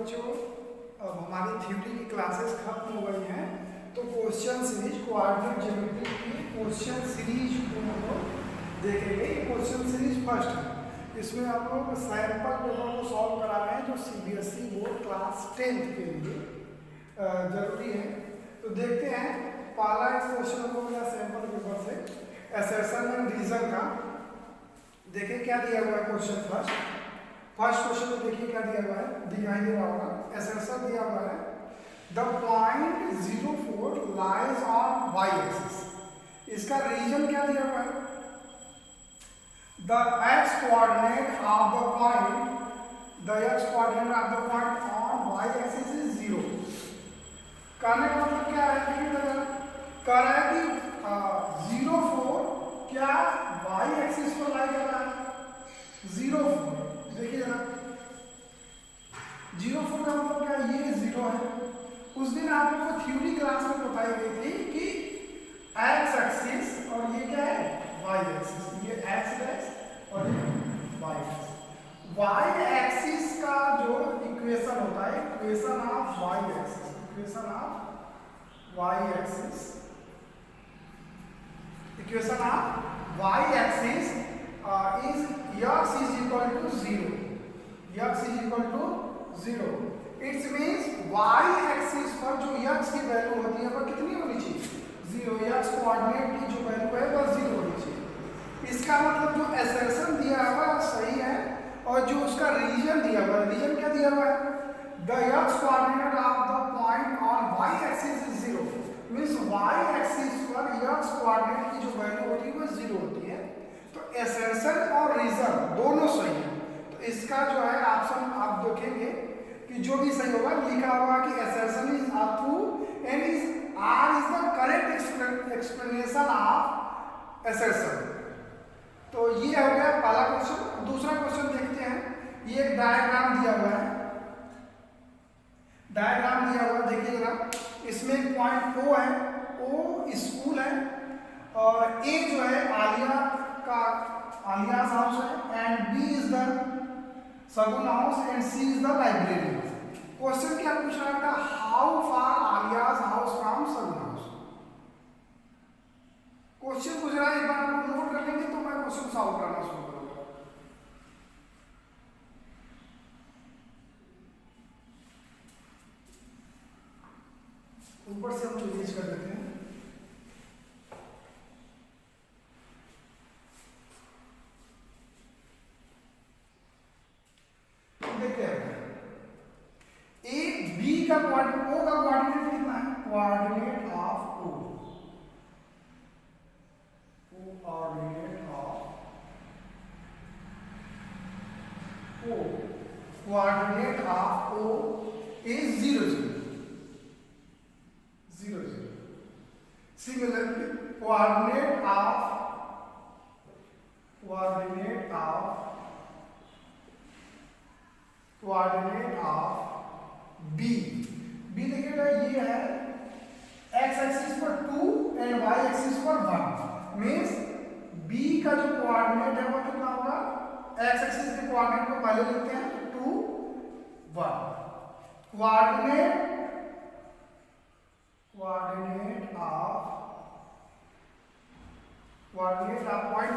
बच्चों, अब हमारी थ्योरी की क्लासेस खत्म हो गई हैं, तो क्वेश्चन सीरीज कोऑर्डिनेट ज्योमेट्री की क्वेश्चन सीरीज को हम लोग देखेंगे। ये क्वेश्चन सीरीज फर्स्ट है। इसमें आप लोग सैंपल पेपर को सॉल्व करा रहे हैं जो सीबीएसई बोर्ड क्लास 10th के लिए जरूरी है। तो देखते हैं, पहला एक क्वेश्चन हम लोग सैंपल पेपर से असर्शन एंड रीजन का। देखिए क्या दिया हुआ है क्वेश्चन फर्स्ट क्वेश्चन में देखिए क्या दिया हुआ है, दिखाई दे रहा होगा। असर्शन दिया हुआ है the point 04 lies on Y axis. इसका रीजन क्या दिया हुआ है, the X coordinate of the point on Y axis is 0। कहने का मतलब क्या है, कह रहा है कि 04 क्या वाई एक्सिस पर लाई कर रहा है। 04 देखिए जरा, 04 का मतलब क्या है, ये 0 है। उस दिन आप लोगों को थ्योरी क्लास में बताई गई थी कि एक्स एक्सिस और ये क्या है, वाई एक्सिस। ये एक्स एक्स और ये वाई एक्सिस। वाई एक्सिस का जो इक्वेशन होता है, equation of Y axis, equation of Y axis, equation of Y axis is x is equal to 0. x is equal to 0. It means y axis पर जो x की value होती है वो कितनी होनी चाहिए, 0। x कोऑर्डिनेट की जो वैल्यू है वो 0 होनी चाहिए। इसका मतलब जो असर्शन दिया हुआ सही है, और जो उसका रीजन दिया हुआ है, रीजन क्या दिया हुआ है, the x coordinate of the point on y axis is 0। Means y axis पर x कोऑर्डिनेट की जो वैल्यू होती है वो 0 होती है। तो असर्शन और रीजन दोनों सही है। तो इसका जो है ऑप्शन आप देखेंगे कि जो भी सही होगा, लिखा होगा कि assertion is true and is R is the correct explanation of assertion. तो ये हो गया पहला क्वेश्चन। दूसरा क्वेश्चन देखते हैं। ये एक डायग्राम दिया हुआ है, डायग्राम दिया हुआ देखिए जरा। इसमें एक पॉइंट O है, O स्कूल है, और A जो है आलियास हाउस है, एंड B इज द सगुन house and C is the library. Question क्या पूछ रहा था, हाउ फार आलियास हाउस फ्रॉम सगुन हाउस। क्वेश्चन पूछ रहा है, एक बार आप नोट कर लेंगे तो मैं क्वेश्चन सॉल्व करना शुरू करूंगा। ऊपर से हम रिलीज कर देते हैं। का कोऑर्डिनेट, O का कोऑर्डिनेट कितना है, coordinate of O, coordinate of O, coordinate of O is 0 0 0। Similarly coordinate of B देखिएगा, ये है x एक्सिस पर 2 एंड y एक्सिस पर 1। मींस B का जो कोऑर्डिनेट है वो कितना होगा, x एक्सिस के कोऑर्डिनेट को पहले लिखते हैं 2 1। कोऑर्डिनेट ऑफ पॉइंट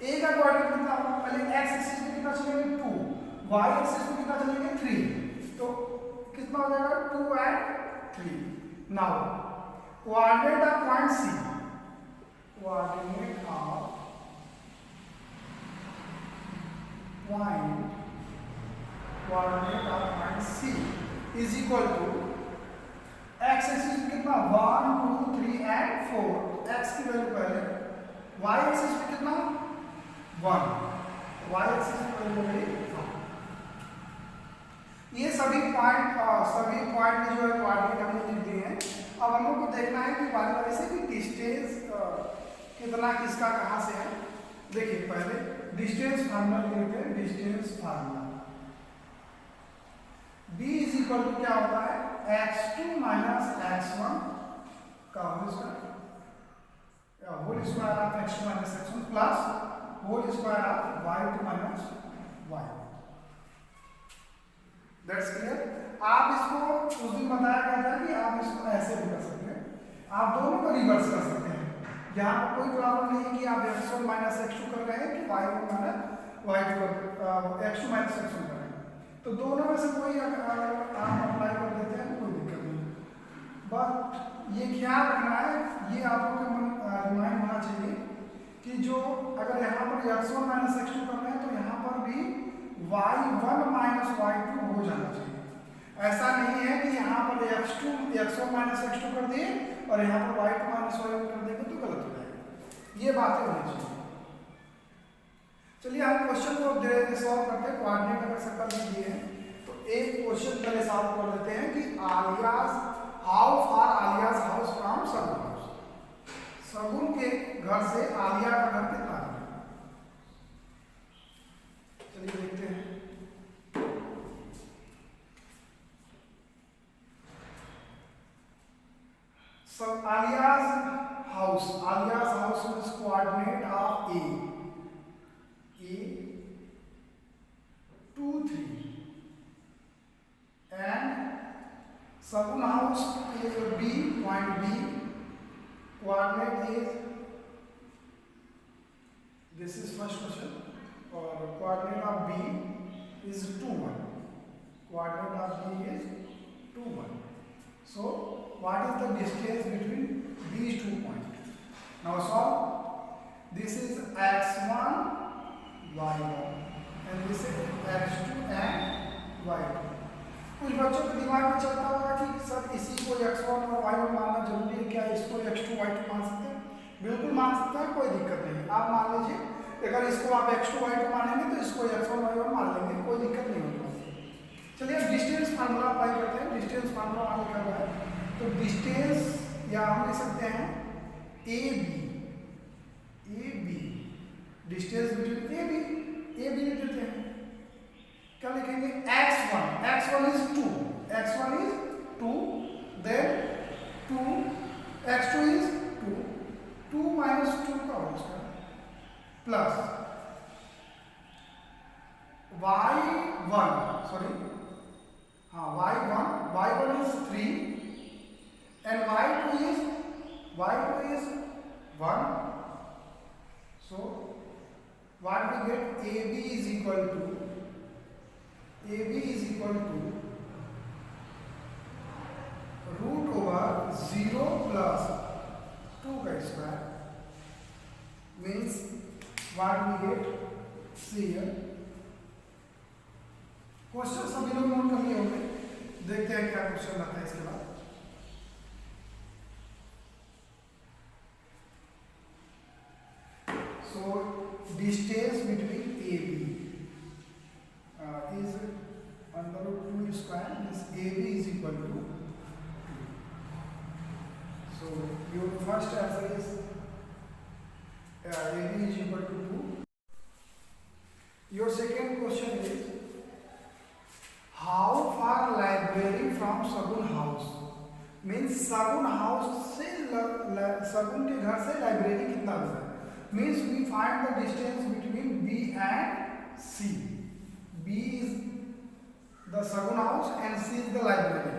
A का कोऑर्डिनेट कितना होगा, पहले x एक्सिस पे कितना चलेंगे 2, y एक्सिस पे कितना चलेंगे 3, तो कितना हो जाएगा 2 and 3। Now coordinate of point C, coordinate of point C is equal to x axis पे कितना 1 2 3 and 4, x की वैल्यू पहले, y एक्सिस पे कितना 1, y एक्सिस पे वैल्यू है 1। ये सभी पॉइंट में जो है कोऑर्डिनेट हमने लिख दिए हैं। अब हम लोग को देखना है कि बारी बारी से कि डिस्टेंस कितना किसका कहाँ से है। देखिए पहले डिस्टेंस फार्मूला लिख लेते हैं। Distance formula B is equal to क्या होता है, x2 माइनस x1 का whole square of x2 minus x1 plus whole square of y2 minus y। That's clear. आप इसको उस दिन बताया गया था कि आप इसको ऐसे भी कर सकते हैं, आप दोनों को रिवर्स कर सकते हैं। यहाँ पर कोई प्रॉब्लम नहीं है कि आप x1 माइनस x2 कर रहे हैं कि y1 minus y2 x2 minus x1 कर रहे हैं। तो दोनों में से कोई अगर आप अप्लाई कर देते हैं तो कोई दिक्कत नहीं। बट ये ख्याल रखना है, ये आप लोग को रिमाइंड होना चाहिए कि जो अगर यहाँ पर x1 माइनस x2 कर रहे हैं तो यहाँ पर भी y1 माइनस y2 हो जाना चाहिए। ऐसा नहीं है कि यहाँ पर x1 माइनस x2 कर दिए और यहाँ पर y2 माइनस y1 कर देंगे तो गलत हो जाएगा। ये बातें होनी चाहिए। चलिए हम क्वेश्चन को धीरे धीरे सॉल्व करते हैं। कोऑर्डिनेट अगर सर्कल दिए हैं तो एक क्वेश्चन पहले सॉल्व कर लेते हैं कि Alia's how far Alia's house from सगुन हाउस। सगुन के घर से आलिया का घर कितना है? चलिए देखते हैं। So Alia's house is coordinate of A 2 3 and Sagun house is B, point B, coordinate is, this is first question, or coordinate of B is 2 1, coordinate of B is 2 1. So what is the distance between these 2 points? Now solve. This is x1, y1 and this is x2 and y2. कुछ बच्चों के दिमाग में चलता होगा कि sir इसी को x1 और y1 मानना जरूरी है, क्या इसको x2 y2 मान सकते हैं? बिल्कुल मान सकते हैं, कोई दिक्कत नहीं। आप मान लीजिए अगर इसको आप x2 y2 मानेंगे तो इसको x1 y1 मान लेंगे, कोई दिक्कत नहीं होगी। चलिए अब डिस्टेंस फार्मूला अप्लाई करते हैं। डिस्टेंस फार्मूला वहाँ लिखा हुआ है, तो डिस्टेंस या हम लिख सकते हैं A B, distance between A B लिख देते हैं। क्या लिखेंगे? x1 is 2, x1 is 2, then 2, x2 is 2 minus 2 का whole square plus y1 is 3 and y2 is 1. So what we get? AB is equal to root over 0 plus 2 का square, means what we get? See here, question सभी लोग note कर लिए होंगे। देखते हैं क्या क्वेश्चन आता है इसके बाद। So distance between AB is under root 2 square, means AB is equal to 2. So your first answer is AB is equal to 2. Your second question is how far library from Sagun house, means Sagun house से सगुन के घर से library कितना दूर है? Means we find the distance between B and C. B is the Sagun house and C is the library.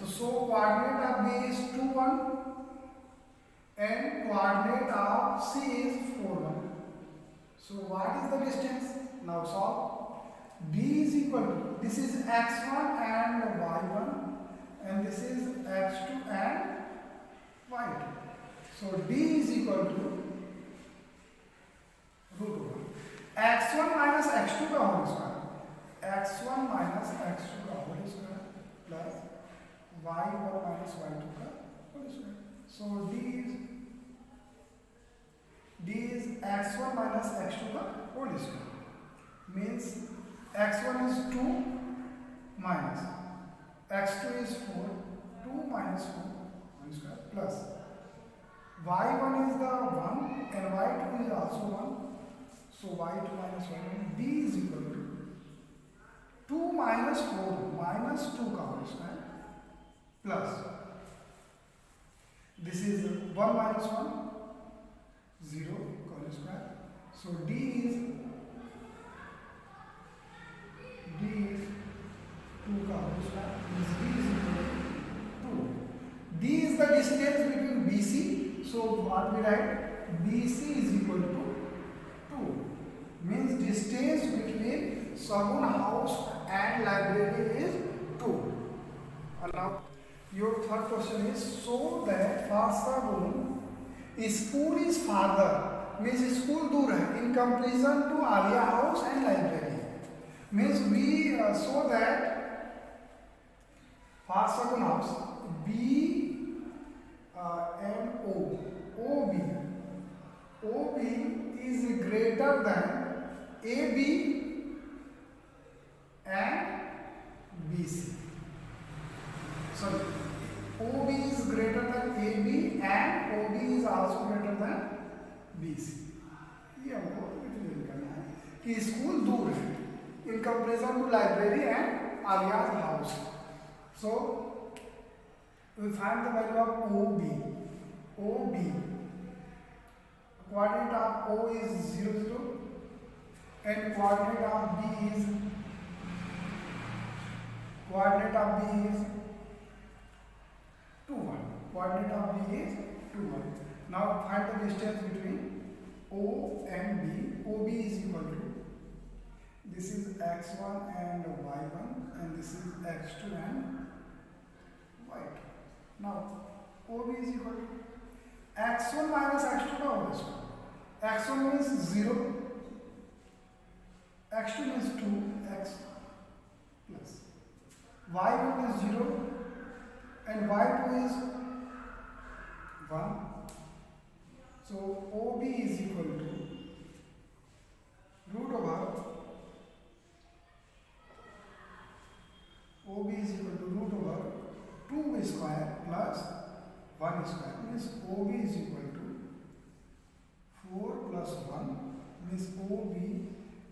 So coordinate of B is 2 1 and coordinate of C is 4 1. So what is the distance? Now solve. B is equal to, this is x1 and y1 and this is x2 and y2. So D is equal to root over x1 minus x2 का whole square, x1 minus x2 का whole square plus y1 minus y2 का whole square. So D is x1 minus x2 का whole square, means x1 is 2 minus x2 is 4, 2 minus 4 whole square plus y1 is the 1 and y2 is also 1. So y2 minus y1, D is equal to 2 minus 4 minus 2 का whole square plus this is 1 minus 1 0 का whole square. So D is 2 का So what we write? BC is equal to 2. Means distance between Sagun house and library is 2. And now your third question is, so that for Sagun school is farther, means school दूर है, in comparison to Alia house and library. Means we so that for Sagun house B and OB is greater than AB and BC. Sorry, OB is greater than AB and OB is also greater than BC. ये हमको represent करना है कि school दूर है in comparison to library and Alia's house. So we find the value of OB. Coordinate of O is 0, 0 and coordinate of B is 2, 1. Coordinate of B is 2, 1. Now find the distance between O and B. OB is equal to, this is x1 and y1 and this is x2 and y2. Now OB is equal to x1 minus x2 का होगा इसको. x1 means 0, x2 means 2, x plus y1 is 0 and y2 is 1. So OB is equal to root over OB is equal to root over 2 square plus 1 square, means OB is equal to 4 plus 1, means OB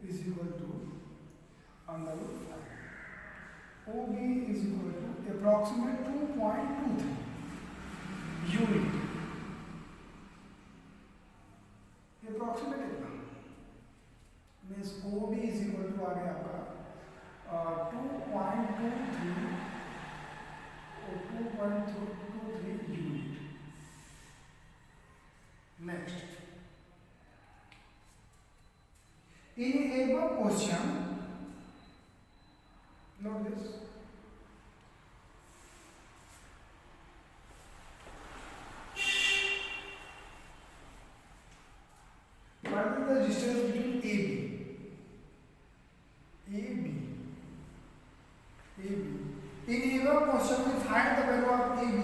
is equal to under root 5. OB is equal to approximate 2.23 unit. Approximate इतना means OB is equal to आ गया आपका 2.23 unit. Next, in above question, note this. What is the distance between AB? In above question, we find the value of AB.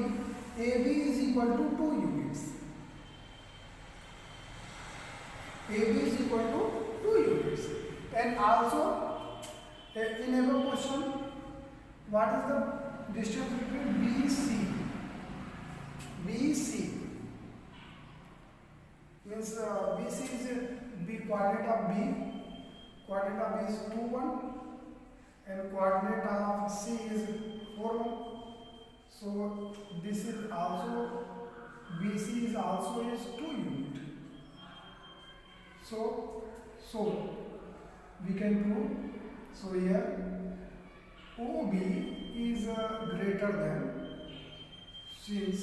AB is equal to 2 units. AB is equal to 2 units. And also, in above question, what is the distance between BC? Means BC is B, coordinate of B. Coordinate of B is 2, 1. And coordinate of C is 4, 1. So this is also, BC is also is 2 unit. So we can prove. So here OB is greater than, since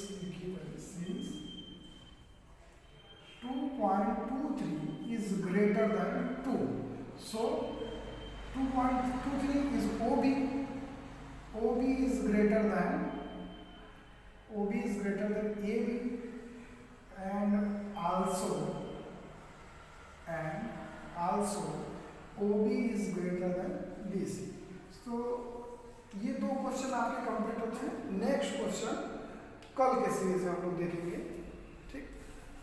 2.23 is greater than 2. So 2.23 is OB. OB is greater than AB, and also OB is greater than BC. So ये दो question आपके complete होते हैं. Next question कल के series में हम लोग देखेंगे.